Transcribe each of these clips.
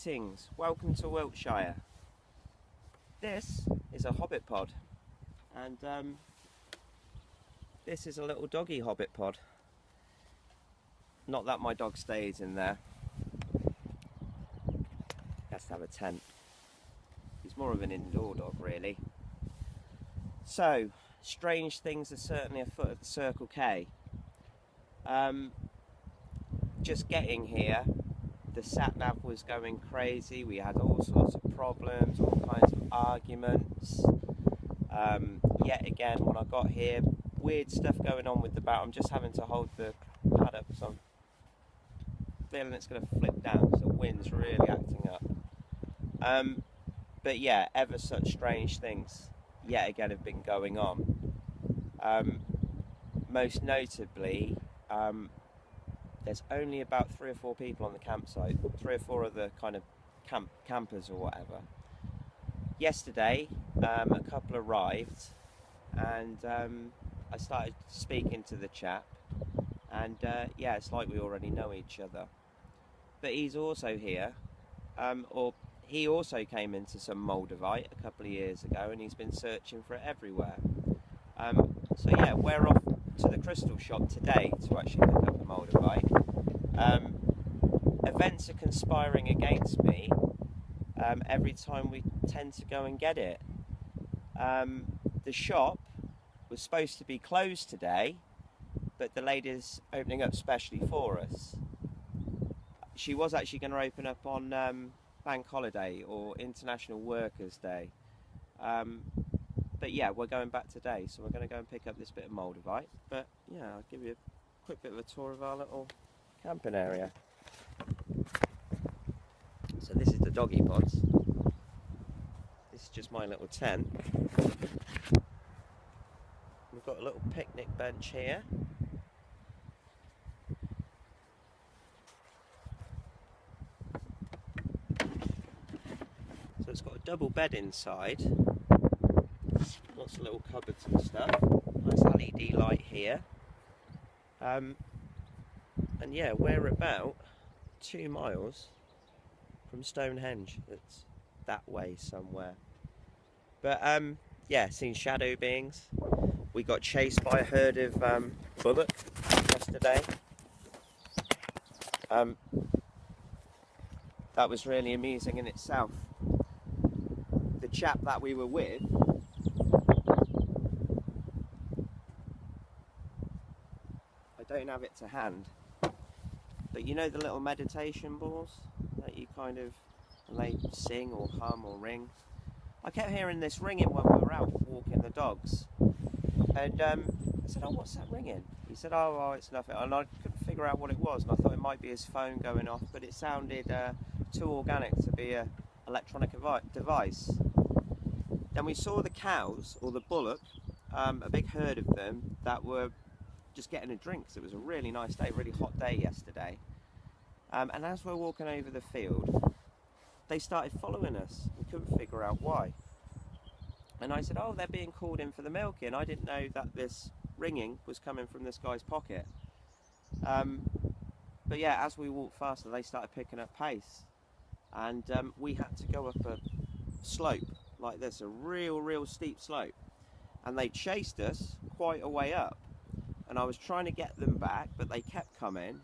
Greetings, welcome to Wiltshire. This is a hobbit pod, and this is a little doggy hobbit pod. Not that my dog stays in there. He has to have a tent. He's more of an indoor dog, really. So, strange things are certainly afoot at the Circle K. Just getting here, the sat-nav was going crazy. We had all sorts of problems, all kinds of arguments. Yet again, when I got here, weird stuff going on with the bow. I'm just having to hold the pad up because I'm feeling it's going to flip down because the wind's really acting up. But yeah, ever such strange things yet again have been going on. Most notably, there's only about 3 or 4 people on the campsite, 3 or 4 other kind of campers or whatever. Yesterday, a couple arrived, and I started speaking to the chap, and yeah, it's like we already know each other. But he's also here, or he also came into some Moldavite a couple of years ago, and he's been searching for it everywhere. So yeah, we're off to the crystal shop today to actually pick up a Moldavite. Events are conspiring against me every time we tend to go and get it. The shop was supposed to be closed today, but the lady's opening up specially for us. She was actually going to open up on Bank Holiday or International Workers' Day. But yeah, we're going back today, so we're going to go and pick up this bit of Moldavite. But yeah, I'll give you a quick bit of a tour of our little camping area. So this is the doggy pods. This is just my little tent. We've got a little picnic bench here. So it's got a double bed inside. Lots of little cupboards and stuff. Nice LED light here. And yeah, we're about 2 miles from Stonehenge. It's that way somewhere. But yeah, seen shadow beings. We got chased by a herd of bullock yesterday. That was really amusing in itself. The chap that we were with, I don't have it to hand, but you know the little meditation balls that you kind of, and they sing or hum or ring? I kept hearing this ringing when we were out walking the dogs, and I said, oh, what's that ringing? He said, oh, it's nothing, and I couldn't figure out what it was, and I thought it might be his phone going off, but it sounded too organic to be an electronic device. Then we saw the cows, or the bullock, a big herd of them that were just getting a drink. So it was a really nice day, really hot day yesterday. And as we're walking over the field, they started following us. We couldn't figure out why. And I said, oh, they're being called in for the milking. I didn't know that this ringing was coming from this guy's pocket. But yeah, as we walked faster, they started picking up pace. And we had to go up a slope like this, a real steep slope. And they chased us quite a way up. And I was trying to get them back, but they kept coming.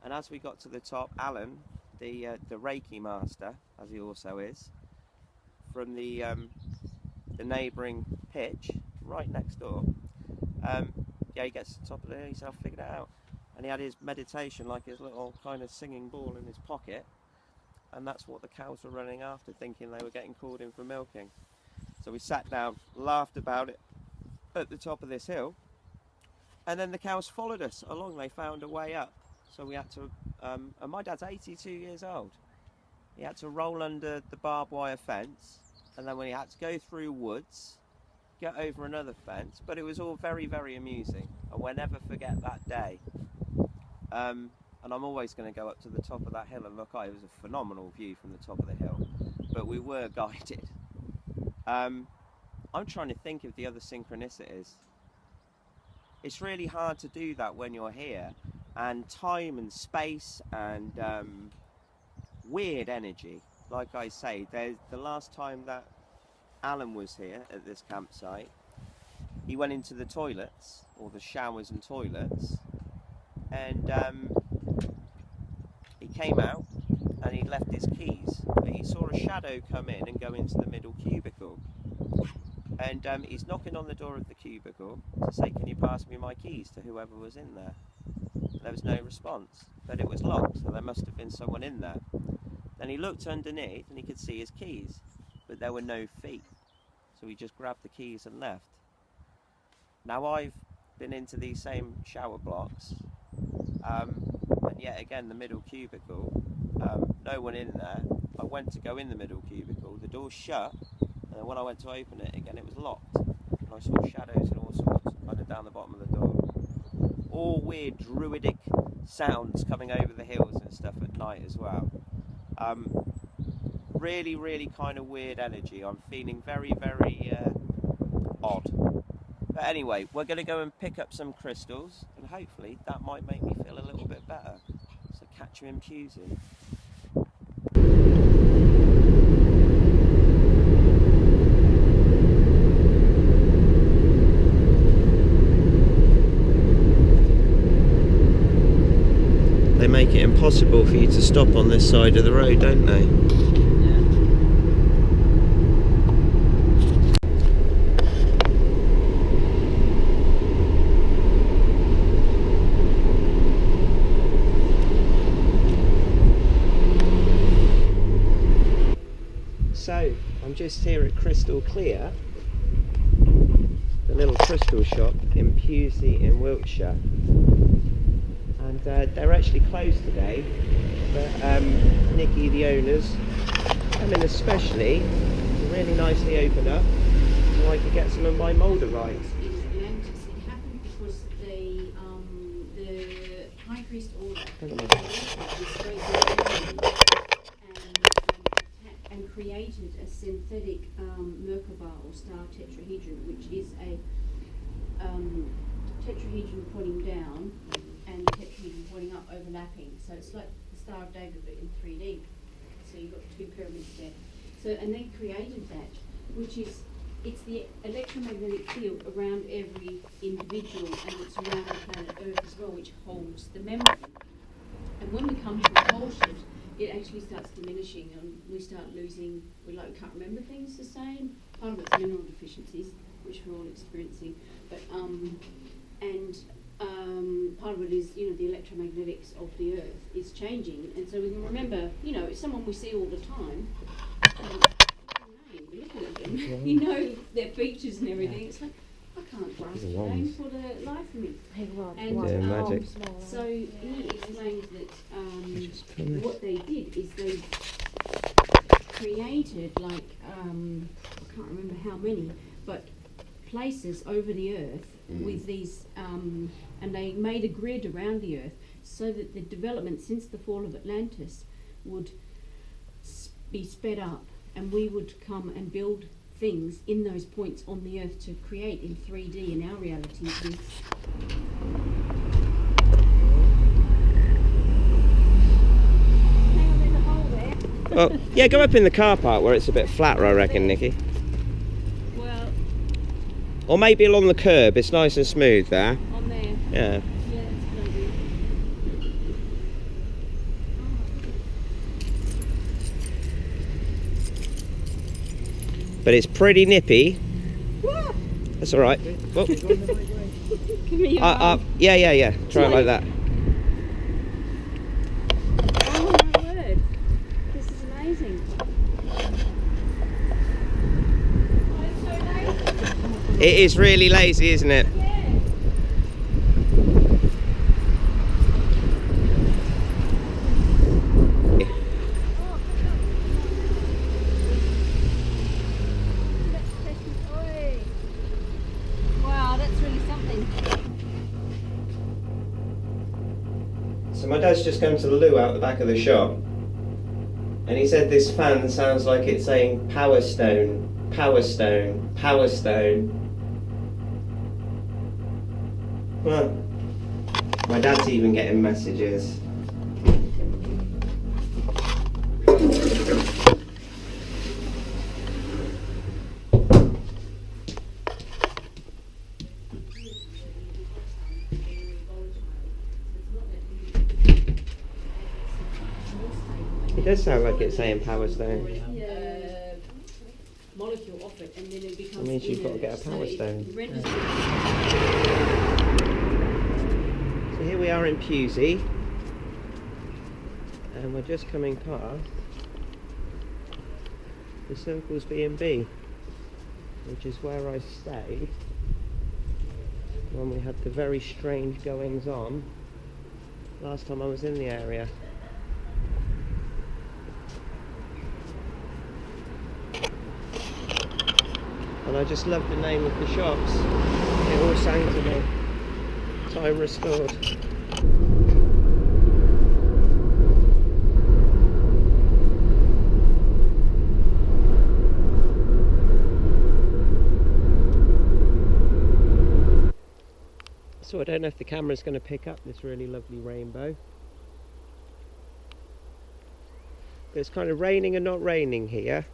And as we got to the top, Alan, the Reiki master, as he also is, from the neighbouring pitch, right next door, yeah, he gets to the top of there, he said, I'll figure it out. And he had his meditation, like his little kind of singing ball in his pocket. And that's what the cows were running after, thinking they were getting called in for milking. So we sat down, laughed about it at the top of this hill. And then the cows followed us along. They found a way up. So we had to, and my dad's 82 years old. He had to roll under the barbed wire fence. And then he had to go through woods, get over another fence. But it was all very, very amusing. And we'll never forget that day. And I'm always going to go up to the top of that hill and look out. It was a phenomenal view from the top of the hill. But we were guided. I'm trying to think of the other synchronicities. It's really hard to do that when you're here, and time and space and weird energy. Like I say, the last time that Alan was here at this campsite, he went into the toilets, or the showers and toilets, and he came out and he left his keys, but he saw a shadow come in and go into the middle cubicle, and he's knocking on the door of the cubicle to say, can you pass me my keys, to whoever was in there. There was no response, but it was locked, so there must have been someone in there. Then he looked underneath and he could see his keys, but there were no feet, so he just grabbed the keys and left. Now I've been into these same shower blocks, and yet again the middle cubicle, no one in there. I went to go in the middle cubicle, the door's shut, and then when I went to open it again it was locked, and I saw shadows and all sorts kind of down the bottom of the door. All weird druidic sounds coming over the hills and stuff at night as well. Really kind of weird energy. I'm feeling very odd. But anyway, we're going to go and pick up some crystals, and hopefully that might make me feel a little bit better. So catch you in Pewsey. They make it impossible for you to stop on this side of the road, don't they? So, I'm just here at Crystal Clear, the little crystal shop in Pewsey in Wiltshire. And they're actually closed today, but Nikki, the owners, come in especially to really nicely open up so I could get some of my molderites. In Atlantis, it happened because the high priest order and created a synthetic Merkaba or star tetrahedron, which is a tetrahedron pointing down and tetrahedron pointing up, overlapping. So it's like the Star of David but in 3D. So you've got two pyramids there. So, and they created that, which is, it's the electromagnetic field around every individual, and it's around the planet Earth as well, which holds the memory. And when we come to repulsion, it actually starts diminishing, and we start losing, we can't remember things the same. Part of it's mineral deficiencies, which we're all experiencing, but part of it is, the electromagnetics of the Earth is changing, and so we can remember, it's someone we see all the time, you're looking at them, you know their features and everything. It's like, I can't grasp the name for the life of me. And magic. so he explains that what they did is they created I can't remember how many, but places over the Earth with these, and they made a grid around the Earth so that the development since the fall of Atlantis would be sped up, and we would come and build things in those points on the Earth to create in 3D in our reality. Oh, yeah, go up in the car park where it's a bit flatter, I reckon, Nikki. Well, or maybe along the curb, it's nice and smooth there. On there? Yeah. Yeah, that's a good idea. But it's pretty nippy. Woo! That's alright. Oh. Give me your arm. Yeah. Try it like that. Oh my word. This is amazing. Oh, it's so lazy. It is really lazy, isn't it? Yeah. Wow, that's really something. So my dad's just come to the loo out the back of the shop, and he said this fan sounds like it's saying Power Stone, Power Stone, Power Stone. Well, my dad's even getting messages. It does sound like it's saying power stone. Molecule off it, and then it becomes. That means you've got to get a power so stone. So here we are in Pewsey, and we're just coming past the Circles B&B, which is where I stayed when we had the very strange goings on last time I was in the area. And I just love the name of the shops. It all sang to me. Time restored. So I don't know if the camera's going to pick up this really lovely rainbow. But it's kind of raining and not raining here.